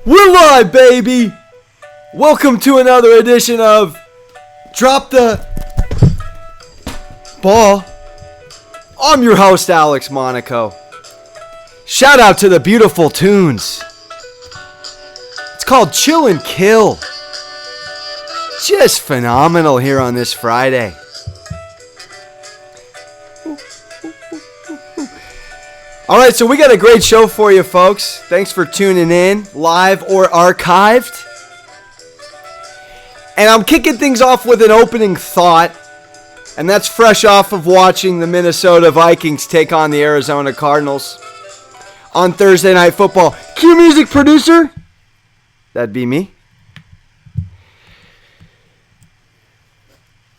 We're live, baby! Welcome to another edition of Drop the Ball. I'm your host, Alex Monaco. Shout out to the beautiful tunes. It's called Chill and Kill. Just phenomenal here on this Friday. All right, so we got a great show for you, folks. Thanks for tuning in, live or archived. And I'm kicking things off with an opening thought, and that's fresh off of watching the Minnesota Vikings take on the Arizona Cardinals on Thursday Night Football. Cue music, producer. That'd be me.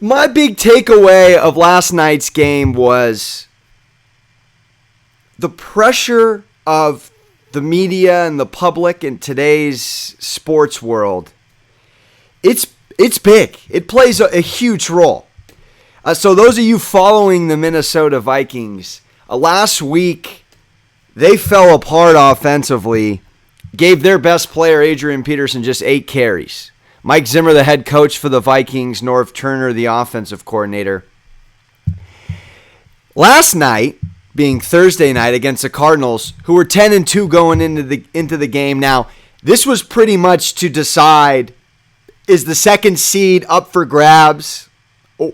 My big takeaway of last night's game was the pressure of the media and the public in today's sports world. It's big. It plays a huge role. So those of you following the Minnesota Vikings, last week they fell apart offensively, gave their best player, Adrian Peterson, just 8 carries. Mike Zimmer, the head coach for the Vikings, Norv Turner, the offensive coordinator. Last night, being Thursday night against the Cardinals, who were 10-2 going into the game. Now, this was pretty much to decide, is the second seed up for grabs, or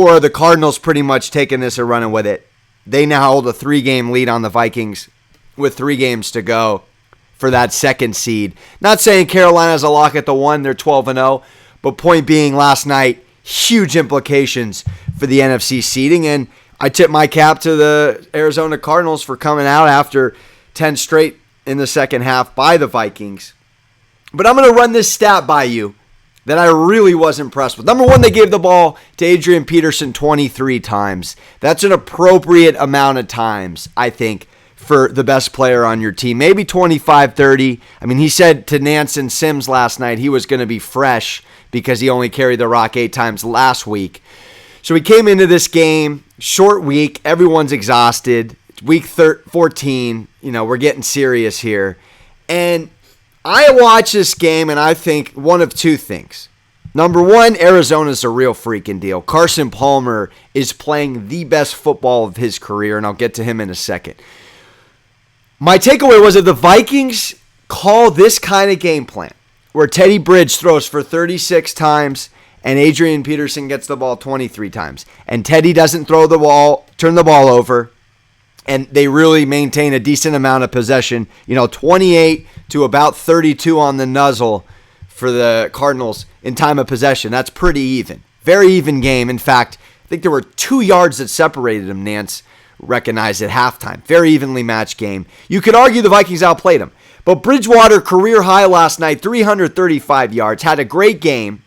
are the Cardinals pretty much taking this and running with it? They now hold a 3-game lead on the Vikings with 3 games to go for that second seed. Not saying Carolina's a lock at the 1, they're 12-0, but point being, last night, huge implications for the NFC seeding, and I tip my cap to the Arizona Cardinals for coming out after 10 straight in the second half by the Vikings. But I'm going to run this stat by you that I really was impressed with. Number one, they gave the ball to Adrian Peterson 23 times. That's an appropriate amount of times, I think, for the best player on your team. Maybe 25, 30. I mean, he said to Nance and Sims last night he was going to be fresh because he only carried the rock 8 times last week. So he came into this game, short week, everyone's exhausted. It's week 14, we're getting serious here. And I watch this game and I think one of 2 things. Number one, Arizona's a real freaking deal. Carson Palmer is playing the best football of his career, and I'll get to him in a second. My takeaway was that the Vikings call this kind of game plan, where Teddy Bridge throws for 36 times and Adrian Peterson gets the ball 23 times. And Teddy doesn't turn the ball over, and they really maintain a decent amount of possession. 28 to about 32 on the nuzzle for the Cardinals in time of possession. That's pretty even. Very even game. In fact, I think there were 2 yards that separated them, Nance recognized at halftime. Very evenly matched game. You could argue the Vikings outplayed them. But Bridgewater, career high last night, 335 yards, had a great game.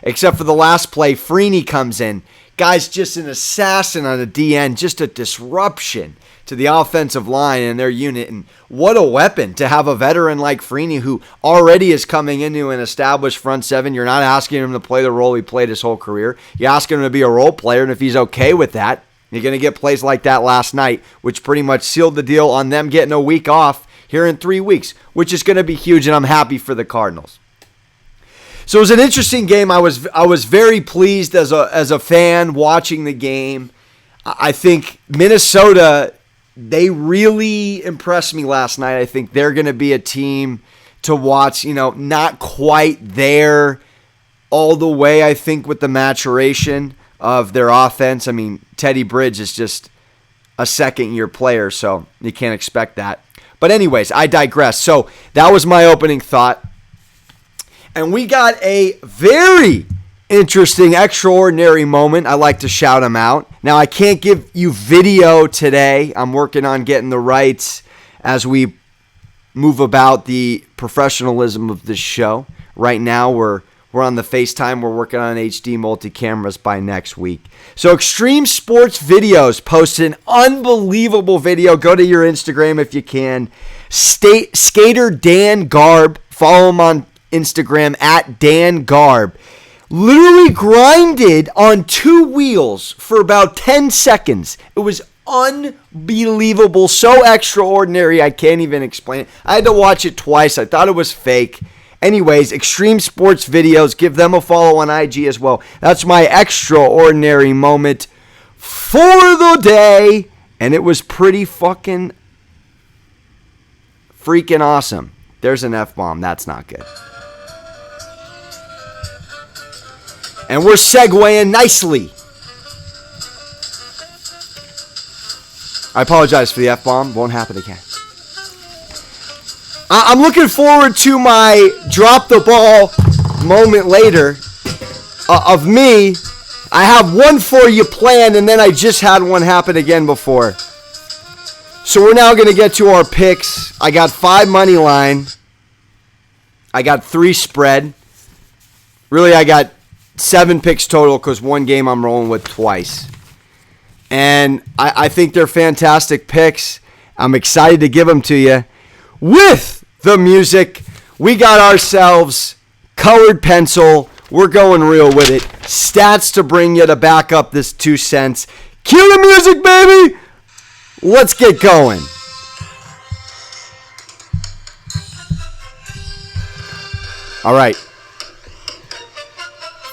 Except for the last play, Freeney comes in. Guy's just an assassin on the DN, just a disruption to the offensive line and their unit. And what a weapon to have a veteran like Freeney, who already is coming into an established front seven. You're not asking him to play the role he played his whole career. You're asking him to be a role player, and if he's okay with that, you're going to get plays like that last night, which pretty much sealed the deal on them getting a week off here in 3 weeks, which is going to be huge, and I'm happy for the Cardinals. So it was an interesting game. I was very pleased as a fan watching the game. I think Minnesota, they really impressed me last night. I think they're going to be a team to watch, not quite there all the way, I think, with the maturation of their offense. I mean, Teddy Bridge is just a second-year player, so you can't expect that. But anyways, I digress. So that was my opening thought. And we got a very interesting, extraordinary moment. I like to shout them out. Now, I can't give you video today. I'm working on getting the rights as we move about the professionalism of this show. Right now, we're on the FaceTime. We're working on HD multi-cameras by next week. So Extreme Sports Videos posted an unbelievable video. Go to your Instagram if you can. Skater Dan Garb. Follow him on Instagram at Dan Garb. Literally grinded on 2 wheels for about 10 seconds. It was unbelievable, so extraordinary, I can't even explain it. I had to watch it twice. I thought it was fake. Anyways, Extreme Sports Videos, give them a follow on IG as well. That's my extraordinary moment for the day, and it was pretty freaking awesome. There's an F-bomb. That's not good. And we're segueing nicely. I apologize for the F-bomb. Won't happen again. I'm looking forward to my drop the ball moment later of me. I have one for you planned, and then I just had one happen again before. So we're now going to get to our picks. I got 5 money line. I got 3 spread. Really, I got 7 picks total because one game I'm rolling with twice. And I think they're fantastic picks. I'm excited to give them to you. With the music, we got ourselves colored pencil. We're going real with it. Stats to bring you to back up this 2 cents. Cue the music, baby! Let's get going. All right.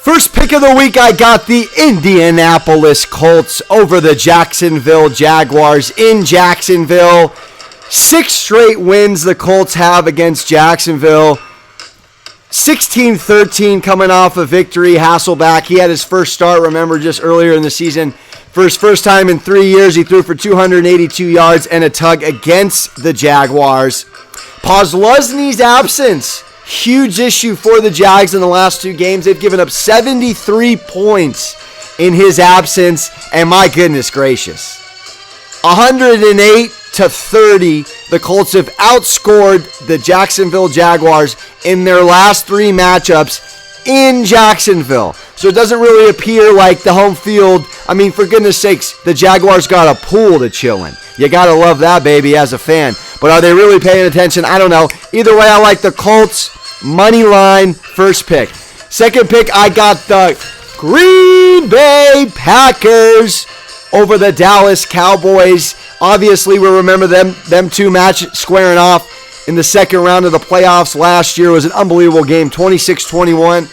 First pick of the week, I got the Indianapolis Colts over the Jacksonville Jaguars in Jacksonville. 6 straight wins the Colts have against Jacksonville. 16-13 coming off a victory. Hasselbeck, he had his first start, remember, just earlier in the season. For his first time in 3 years, he threw for 282 yards and a tug against the Jaguars. Posluszny's absence. Huge issue for the Jags in the last 2 games. They've given up 73 points in his absence. And my goodness gracious. 108-30. The Colts have outscored the Jacksonville Jaguars in their last 3 matchups in Jacksonville. So it doesn't really appear like the home field. I mean, for goodness sakes, the Jaguars got a pool to chill in. You got to love that, baby, as a fan. But are they really paying attention? I don't know. Either way, I like the Colts. Money line, first pick. Second pick, I got the Green Bay Packers over the Dallas Cowboys. Obviously, we remember them 2 squaring off in the second round of the playoffs last year. It was an unbelievable game, 26-21.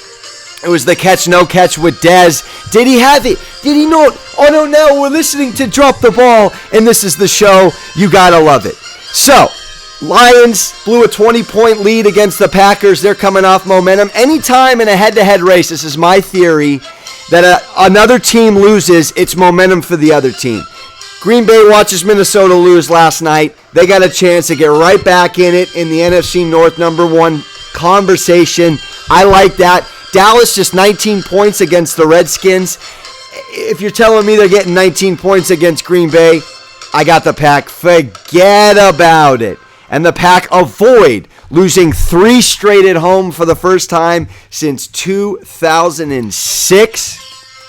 It was the catch, no catch with Dez. Did he have it? Did he not? Oh, no, we're listening to Drop the Ball, and this is the show. You got to love it. So, Lions blew a 20-point lead against the Packers. They're coming off momentum. Anytime in a head-to-head race, this is my theory, that another team loses, it's momentum for the other team. Green Bay watches Minnesota lose last night. They got a chance to get right back in it in the NFC North #1 conversation. I like that. Dallas just 19 points against the Redskins. If you're telling me they're getting 19 points against Green Bay, I got the Pack. Forget about it. And the Pack avoid losing 3 straight at home for the first time since 2006.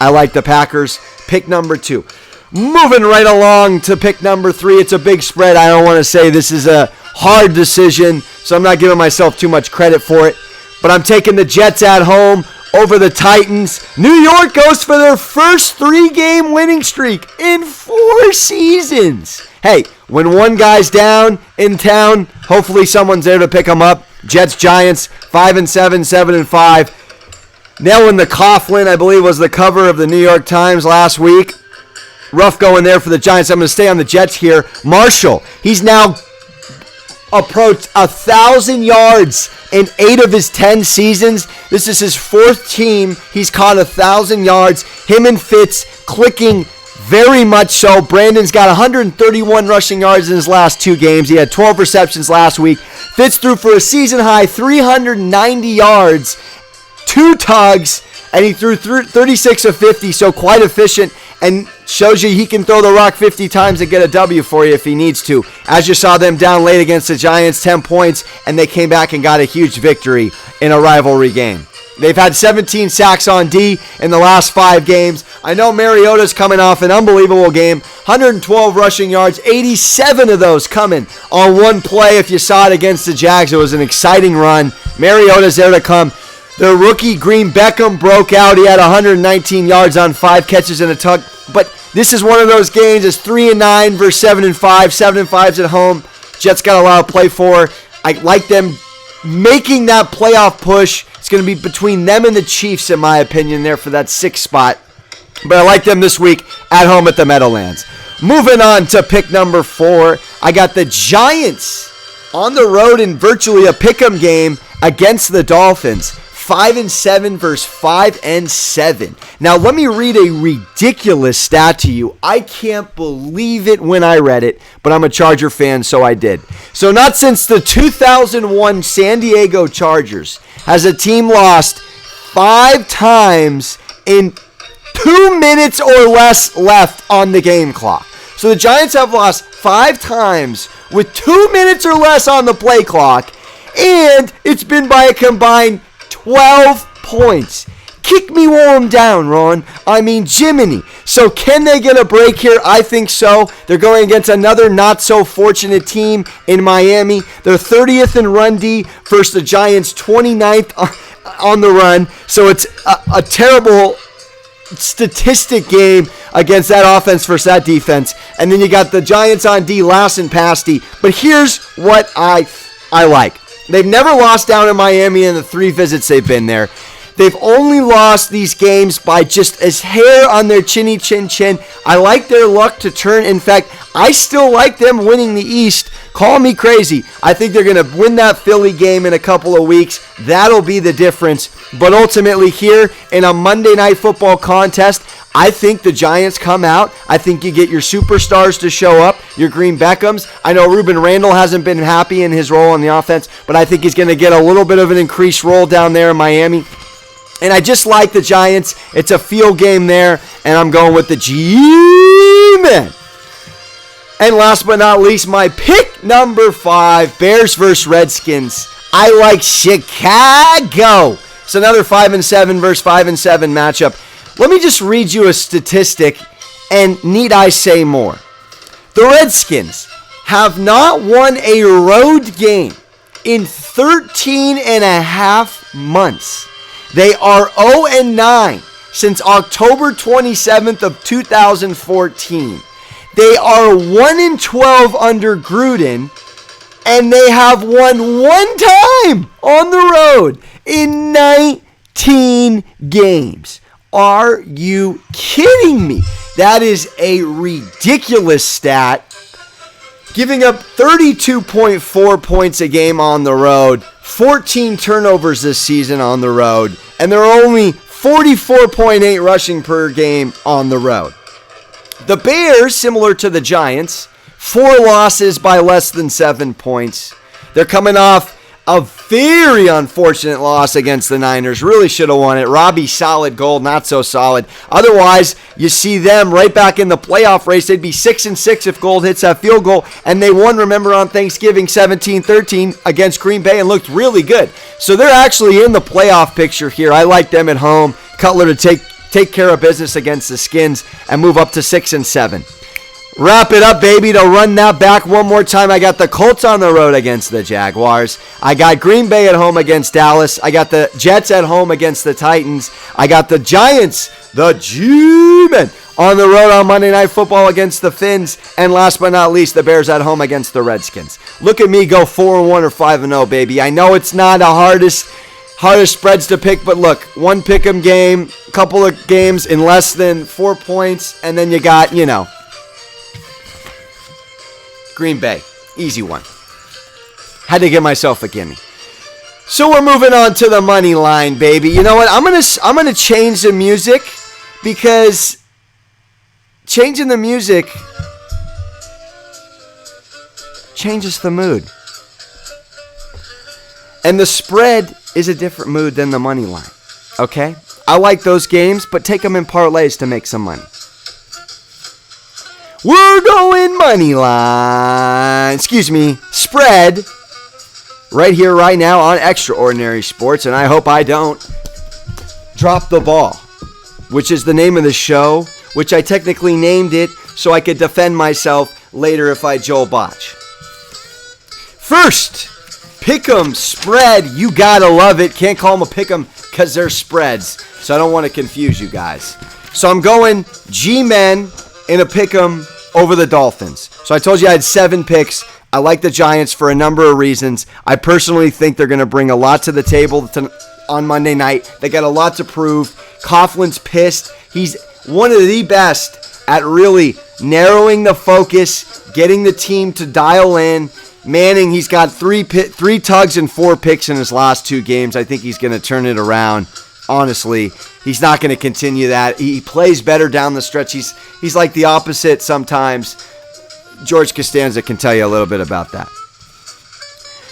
I like the Packers. Pick number 2. Moving right along to pick number 3. It's a big spread. I don't want to say this is a hard decision, so I'm not giving myself too much credit for it. But I'm taking the Jets at home over the Titans. New York goes for their first 3-game winning streak in 4 seasons. Hey, when one guy's down in town, hopefully someone's there to pick him up. Jets, Giants, 5-7, 7-5. Nailing the Coughlin, I believe, was the cover of the New York Times last week. Rough going there for the Giants. I'm going to stay on the Jets here. Marshall, he's now approached 1,000 yards in 8 of his 10 seasons. This is his 4th team. He's caught 1,000 yards. Him and Fitz clicking very much so. Brandon's got 131 rushing yards in his last 2 games. He had 12 receptions last week. Fitz threw for a season-high 390 yards, 2 tugs, and he threw 36 of 50, so quite efficient, and shows you he can throw the rock 50 times and get a W for you if he needs to. As you saw them down late against the Giants, 10 points, and they came back and got a huge victory in a rivalry game. They've had 17 sacks on D in the last 5 games. I know Mariota's coming off an unbelievable game. 112 rushing yards, 87 of those coming on one play. If you saw it against the Jags, it was an exciting run. Mariota's there to come. The rookie Green Beckham broke out. He had 119 yards on 5 catches and a tuck. but this is one of those games. It's 3-9 versus 7-5. 7-5's at home. Jets got a lot to play for. I like them making that playoff push. It's going to be between them and the Chiefs, in my opinion, there for that 6th spot. But I like them this week at home at the Meadowlands. Moving on to pick number 4. I got the Giants on the road in virtually a pick'em game against the Dolphins. 5-7 versus 5-7. Now, let me read a ridiculous stat to you. I can't believe it when I read it, but I'm a Charger fan, so I did. So, not since the 2001 San Diego Chargers has a team lost 5 times in 2 minutes or less left on the game clock. So, the Giants have lost 5 times with 2 minutes or less on the play clock, and it's been by a combined 12 points. Kick me while I'm down, Ron. I mean, Jiminy. So can they get a break here? I think so. They're going against another not-so-fortunate team in Miami. They're 30th in run D versus the Giants 29th on the run. So it's a terrible statistic game against that offense versus that defense. And then you got the Giants on D, last in pass D. But here's what I like. They've never lost down in Miami in the 3 visits they've been there. They've only lost these games by just a hair on their chinny chin chin. I like their luck to turn. In fact, I still like them winning the East. Call me crazy. I think they're going to win that Philly game in a couple of weeks. That'll be the difference. But ultimately here in a Monday Night Football contest, I think the Giants come out. I think you get your superstars to show up, your Green Beckhams. I know Ruben Randall hasn't been happy in his role on the offense, but I think he's going to get a little bit of an increased role down there in Miami. And I just like the Giants. It's a field game there, and I'm going with the G-Men. And last but not least, my pick number 5, Bears versus Redskins. I like Chicago. It's another 5-7 versus 5-7 matchup. Let me just read you a statistic, and need I say more? The Redskins have not won a road game in 13 and a half months. They are 0-9 since October 27th of 2014. They are 1-12 under Gruden, and they have won 1 time on the road in 19 games. Are you kidding me? That is a ridiculous stat. Giving up 32.4 points a game on the road, 14 turnovers this season on the road, and they're only 44.8 rushing per game on the road. The Bears, similar to the Giants, 4 losses by less than 7 points. They're coming off a very unfortunate loss against the Niners. Really should have won it. Robbie, solid goal, not so solid. Otherwise, you see them right back in the playoff race. They'd be 6-6 if Gold hits that field goal. And they won, remember, on Thanksgiving 17-13 against Green Bay and looked really good. So they're actually in the playoff picture here. I like them at home. Cutler to take care of business against the Skins and move up to 6-7. Wrap it up, baby. To run that back one more time, I got the Colts on the road against the Jaguars. I got Green Bay at home against Dallas. I got the Jets at home against the Titans. I got the Giants, the G-Men, on the road on Monday Night Football against the Finns. And last but not least, the Bears at home against the Redskins. Look at me go 4-1 or 5-0, baby. I know it's not the hardest spreads to pick, but look, one pick'em game, a couple of games in less than 4 points, and then you got, Green Bay. Easy one. Had to give myself a gimme. So we're moving on to the money line, baby. You know what? I'm gonna change the music because changing the music changes the mood. And the spread is a different mood than the money line. Okay? I like those games, but take them in parlays to make some money. We're going money line. Spread. Right here, right now on Extraordinary Sports. And I hope I don't drop the ball, which is the name of the show, which I technically named it so I could defend myself later if I Joel botch. First, pick'em spread. You gotta love it. Can't call them a pick'em because they're spreads. So I don't want to confuse you guys. So I'm going G-Men in a pick'em over the Dolphins. So I told you I had 7 picks. I like the Giants for a number of reasons. I personally think they're going to bring a lot to the table on Monday night. They got a lot to prove. Coughlin's pissed. He's one of the best at really narrowing the focus, getting the team to dial in. Manning, he's got 3 tugs and 4 picks in his last 2 games. I think he's going to turn it around. Honestly, he's not going to continue that. He plays better down the stretch. He's like the opposite sometimes. George Costanza can tell you a little bit about that.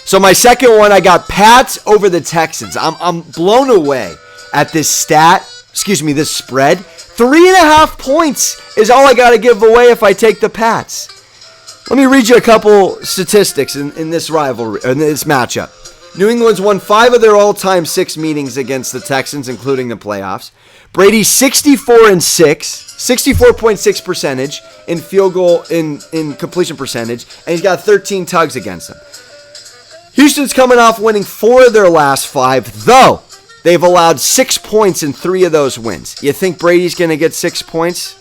So my second one, I got Pats over the Texans. I'm blown away at this this spread. 3.5 points is all I got to give away if I take the Pats. Let me read you a couple statistics in this rivalry, in this matchup. New England's won 5 of their all-time 6 meetings against the Texans, including the playoffs. Brady's 64.6 percentage in field goal in completion percentage, and he's got 13 tugs against them. Houston's coming off winning 4 of their last 5, though they've allowed 6 points in 3 of those wins. You think Brady's going to get 6 points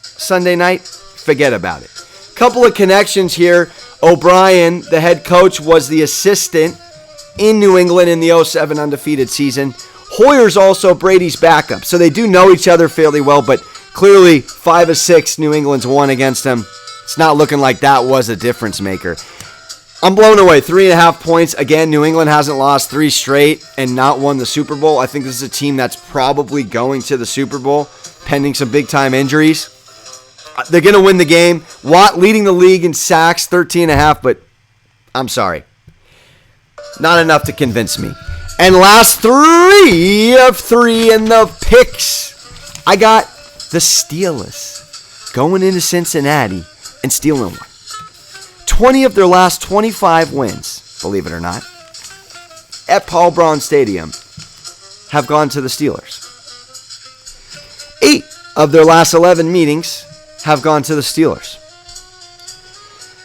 Sunday night? Forget about it. Couple of connections here. O'Brien, the head coach, was the assistant in New England in the 2007 undefeated season. Hoyer's also Brady's backup, so they do know each other fairly well, but clearly 5 of 6 New England's won against them. It's not looking like that was a difference maker. I'm blown away. 3.5 points. Again, New England hasn't lost 3 straight and not won the Super Bowl. I think this is a team that's probably going to the Super Bowl, pending some big-time injuries. They're going to win the game. Watt leading the league in sacks, 13.5, but I'm sorry. Not enough to convince me. And last 3 of 3 in the picks. I got the Steelers going into Cincinnati and stealing one. 20 of their last 25 wins, believe it or not, at Paul Brown Stadium have gone to the Steelers. 8 of their last 11 meetings have gone to the Steelers.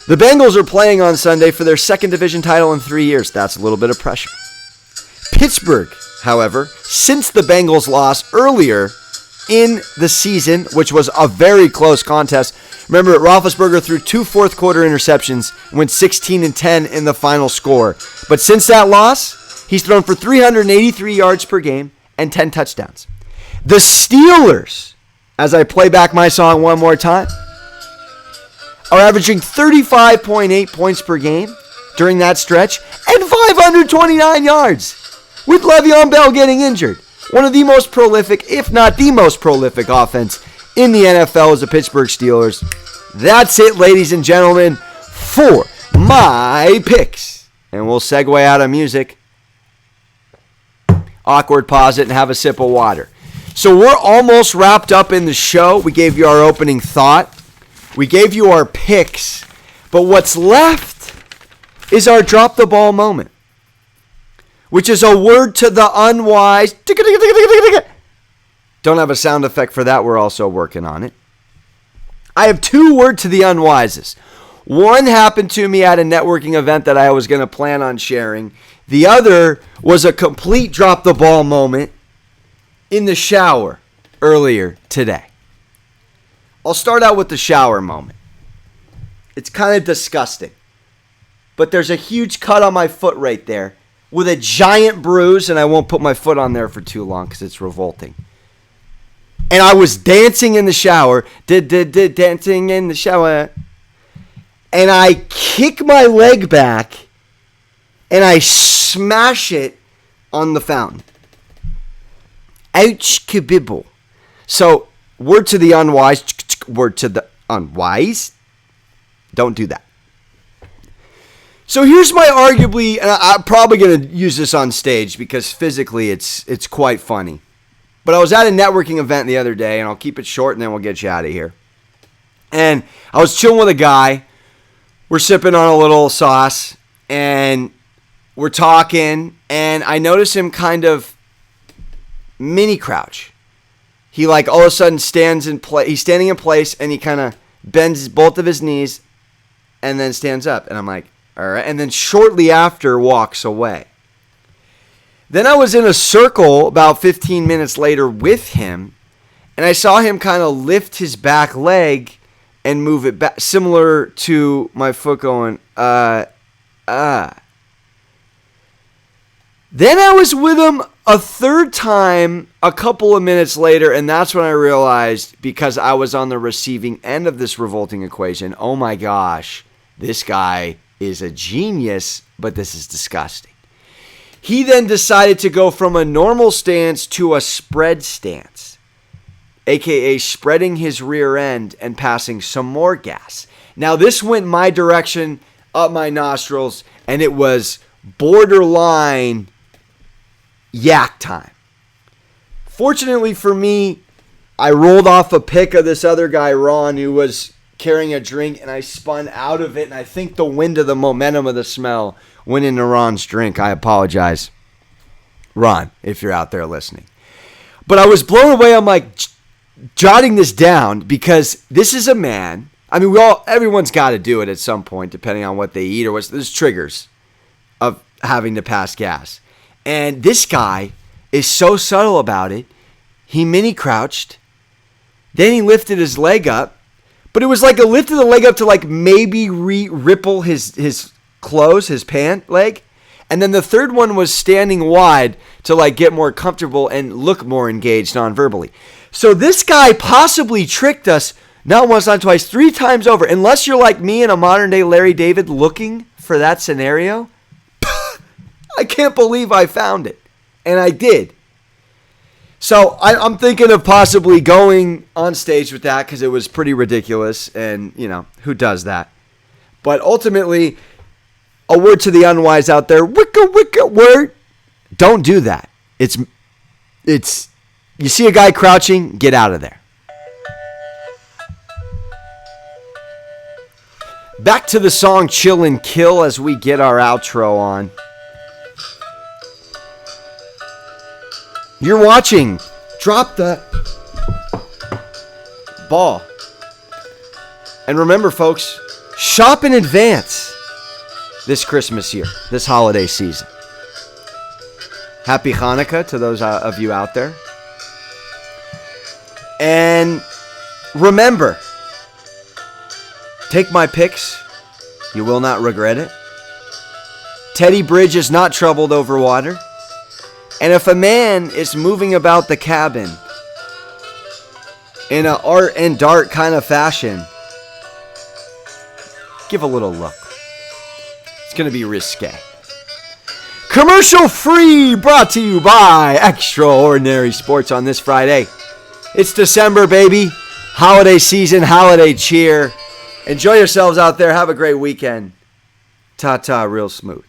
The Bengals are playing on Sunday for their 2nd division title in 3 years. That's a little bit of pressure. Pittsburgh, however, since the Bengals lost earlier in the season, which was a very close contest. Remember, Roethlisberger threw 2 fourth-quarter interceptions, went 16-10 in the final score. But since that loss, he's thrown for 383 yards per game and 10 touchdowns. The Steelers, as I play back my song one more time, are averaging 35.8 points per game during that stretch and 529 yards, with Le'Veon Bell getting injured. One of the most prolific, if not the most prolific offense in the NFL is the Pittsburgh Steelers. That's it, ladies and gentlemen, for my picks. And we'll segue out of music. Awkward pause it and have a sip of water. So we're almost wrapped up in the show. We gave you our opening thought. We gave you our picks. But what's left is our drop the ball moment, which is a word to the unwise. Don't have a sound effect for that. We're also working on it. I have 2 word to the unwises. One happened to me at a networking event that I was going to plan on sharing. The other was a complete drop the ball moment in the shower earlier today. I'll start out with the shower moment. It's kind of disgusting, but there's a huge cut on my foot right there with a giant bruise, and I won't put my foot on there for too long because it's revolting. And I was dancing in the shower, dancing in the shower, and I kick my leg back, and I smash it on the fountain. Ouch, kabibble. So, word to the unwise, word to the unwise, don't do that. So here's my arguably, and I'm probably going to use this on stage because physically it's quite funny. But I was at a networking event the other day, and I'll keep it short and then we'll get you out of here. And I was chilling with a guy. We're sipping on a little sauce, and we're talking, and I notice him kind of mini crouch. He like all of a sudden stands in place. He's standing in place, and he kind of bends both of his knees and then stands up. And I'm like, all right. And then shortly after walks away. Then I was in a circle about 15 minutes later with him, And I saw him kind of lift his back leg and move it back, similar to my foot going, Then I was with him a third time a couple of minutes later, and that's when I realized, because I was on the receiving end of this revolting equation, oh my gosh, this guy is a genius, but this is disgusting. He then decided to go from a normal stance to a spread stance, aka spreading his rear end and passing some more gas. Now this went my direction, up my nostrils, and it was borderline yak time. Fortunately for me, I rolled off a pick of this other guy, Ron, who was carrying a drink, and I spun out of it, and I think the wind of the momentum of the smell went into Ron's drink. I apologize, Ron, if you're out there listening. But I was blown away. I'm like jotting this down because this is a man. I mean, everyone's got to do it at some point, depending on what they eat or there's triggers of having to pass gas. And this guy is so subtle about it. He mini crouched, then he lifted his leg up, but it was like a lift of the leg up to like maybe ripple his clothes, his pant leg. And then the third one was standing wide to like get more comfortable and look more engaged non-verbally. So this guy possibly tricked us not once, not twice, 3 times over. Unless you're like me and a modern day Larry David looking for that scenario, I can't believe I found it. And I did. So I'm thinking of possibly going on stage with that because it was pretty ridiculous. And, you know, who does that? But ultimately, a word to the unwise out there, wicka word, don't do that. It's you see a guy crouching, get out of there. Back to the song Chill and Kill as we get our outro on. You're watching. Drop the ball. And remember, folks, shop in advance this Christmas year, this holiday season. Happy Hanukkah to those of you out there. And remember, take my picks. You will not regret it. Teddy Bridge is not troubled over water. And if a man is moving about the cabin in an art and dart kind of fashion, give a little look. It's going to be risque. Commercial free, brought to you by Extraordinary Sports on this Friday. It's December, baby. Holiday season, holiday cheer. Enjoy yourselves out there. Have a great weekend. Ta-ta, real smooth.